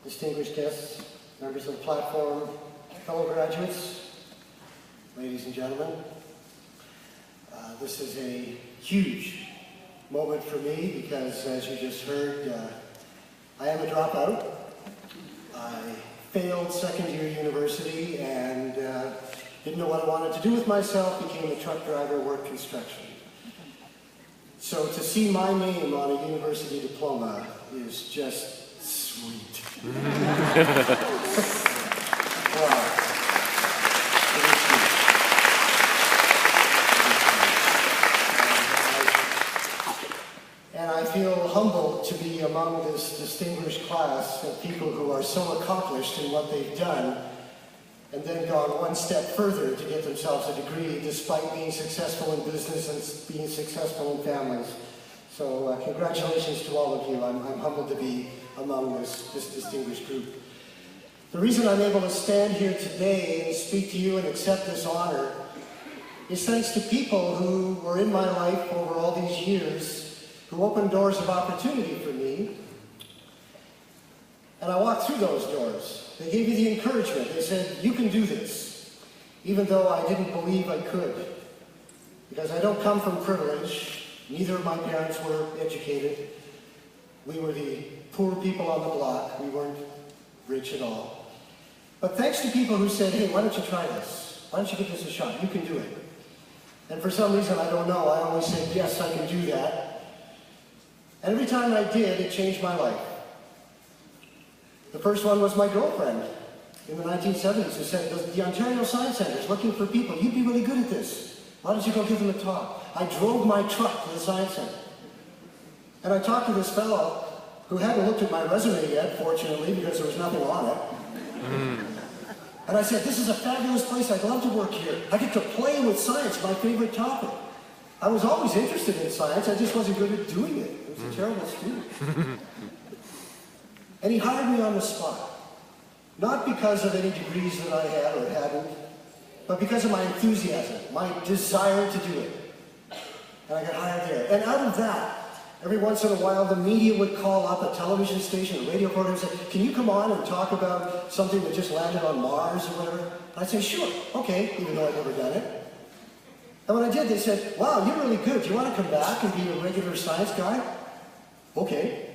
distinguished guests, members of the platform, fellow graduates, ladies and gentlemen. This is a huge moment for me because, as you just heard, I am a dropout. I failed second-year university and didn't know what I wanted to do with myself, became a truck driver, worked construction. So to see my name on a university diploma is just sweet. Wow. And I feel humbled to be among this distinguished class of people who are so accomplished in what they've done and then gone one step further to get themselves a degree despite being successful in business and being successful in families. So congratulations to all of you. I'm humbled to be among this distinguished group. The reason I'm able to stand here today and speak to you and accept this honor is thanks to people who were in my life over all these years, who opened doors of opportunity for me. And I walked through those doors. They gave me the encouragement. They said, you can do this, even though I didn't believe I could. Because I don't come from privilege. Neither of my parents were educated. We were the poor people on the block. We weren't rich at all. But thanks to people who said, hey, why don't you try this? Why don't you give this a shot? You can do it. And for some reason, I don't know, I always said, yes, I can do that. And every time I did, it changed my life. The first one was my girlfriend in the 1970s who said, the Ontario Science Centre is looking for people. You'd be really good at this. Why don't you go give them a talk? I drove my truck to the Science Centre. And I talked to this fellow who hadn't looked at my resume yet, fortunately, because there was nothing on it. And I said, this is a fabulous place. I'd love to work here. I get to play with science, my favorite topic. I was always interested in science. I just wasn't good at doing it. I was a terrible student. And he hired me on the spot. Not because of any degrees that I had or hadn't, but because of my enthusiasm, my desire to do it. And I got hired there. And out of that, every once in a while, the media would call up a television station, a radio program, and say, can you come on and talk about something that just landed on Mars or whatever? And I'd say, sure, okay, even though I'd never done it. And when I did, they said, wow, you're really good. Do you want to come back and be a regular science guy? Okay.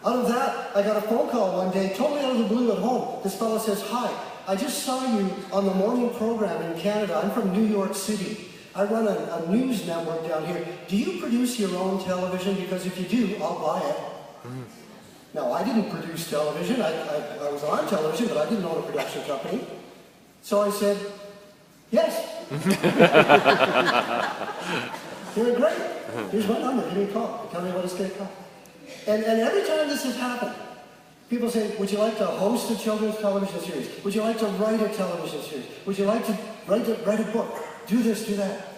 Out of that, I got a phone call one day, totally out of the blue at home. This fellow says, hi, I just saw you on the morning program in Canada. I'm from New York City. I run a news network down here. Do you produce your own television? Because if you do, I'll buy it. No, I didn't produce television. I was on television, but I didn't own a production company. So I said, yes. You're great. Here's my number. Give me a call. Tell me what it's going to cost. And every time this has happened, people say, would you like to host a children's television series? Would you like to write a television series? Would you like to write a book? Do this, do that.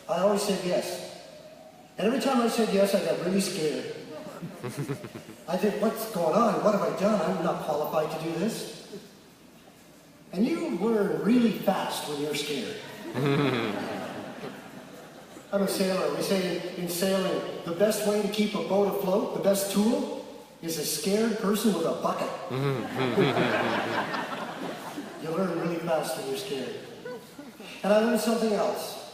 I always said yes. And every time I said yes, I got really scared. I think, what's going on? What have I done? I'm not qualified to do this. And you learn really fast when you're scared. I'm a sailor. We say in sailing, the best way to keep a boat afloat, the best tool, is a scared person with a bucket. You learn really fast when you're scared. And I learned something else.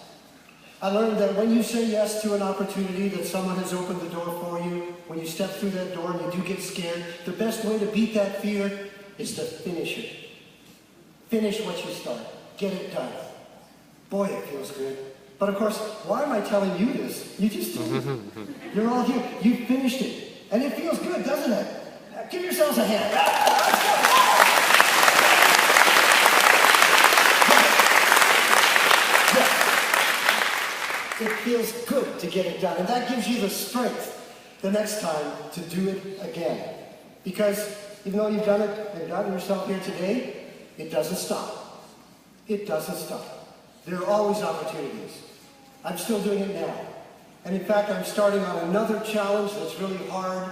I learned that when you say yes to an opportunity that someone has opened the door for you, when you step through that door and you do get scared, the best way to beat that fear is to finish it. Finish what you start. Get it done. Boy, it feels good. But of course, why am I telling you this? You just did it. You're all here. You finished it. And it feels good, doesn't it? Give yourselves a hand. It feels good to get it done. And that gives you the strength the next time to do it again. Because even though you've done it and gotten yourself here today, it doesn't stop. It doesn't stop. There are always opportunities. I'm still doing it now. And in fact, I'm starting on another challenge that's really hard.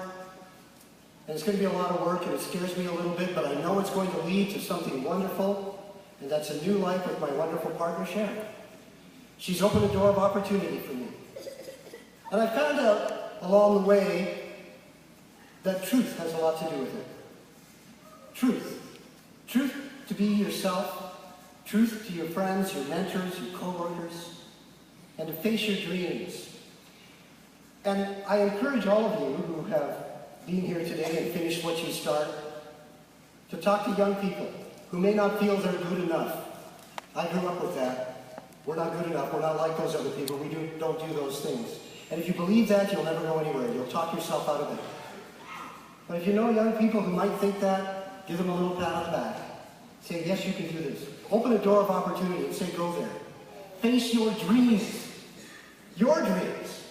And it's going to be a lot of work and it scares me a little bit, but I know it's going to lead to something wonderful. And that's a new life with my wonderful partner, Sharon. She's opened a door of opportunity for me. And I found out along the way that truth has a lot to do with it. Truth. Truth to be yourself, truth to your friends, your mentors, your coworkers, and to face your dreams. And I encourage all of you who have been here today and finished what you start to talk to young people who may not feel they're good enough. I grew up with that. We're not good enough. We're not like those other people. We don't do those things. And if you believe that, you'll never go anywhere. You'll talk yourself out of it. But if you know young people who might think that, give them a little pat on the back. Say, yes, you can do this. Open a door of opportunity and say, go there. Face your dreams. Your dreams.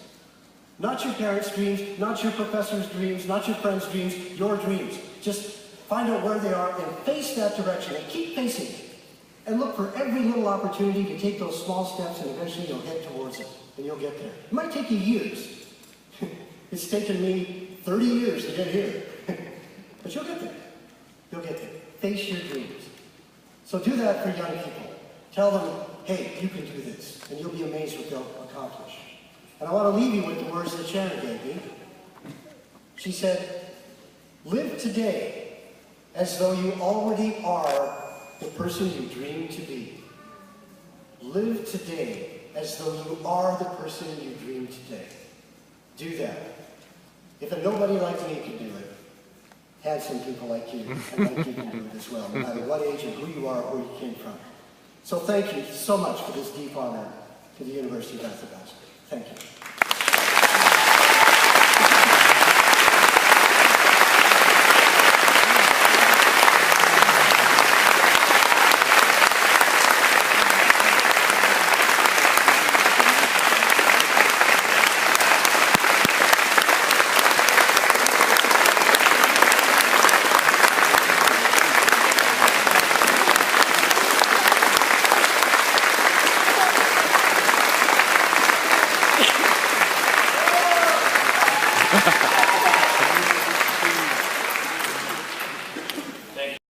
Not your parents' dreams, not your professor's dreams, not your friends' dreams, your dreams. Just find out where they are and face that direction and keep facing it. And look for every little opportunity to take those small steps, and eventually you'll head towards it and you'll get there. It might take you years. It's taken me 30 years to get here. But you'll get there. You'll get there. Face your dreams. So do that for young people. Tell them, hey, you can do this, and you'll be amazed what they'll accomplish. And I want to leave you with the words that Shannon gave me. She said, live today as though you already are the person you dream to be. Live today as though you are the person you dream today. Do that. If nobody like me can do it, handsome people like you and like you can do it as well, no matter what age and who you are or where you came from. So thank you so much for this deep honor to the University of Athabasca. Thank you.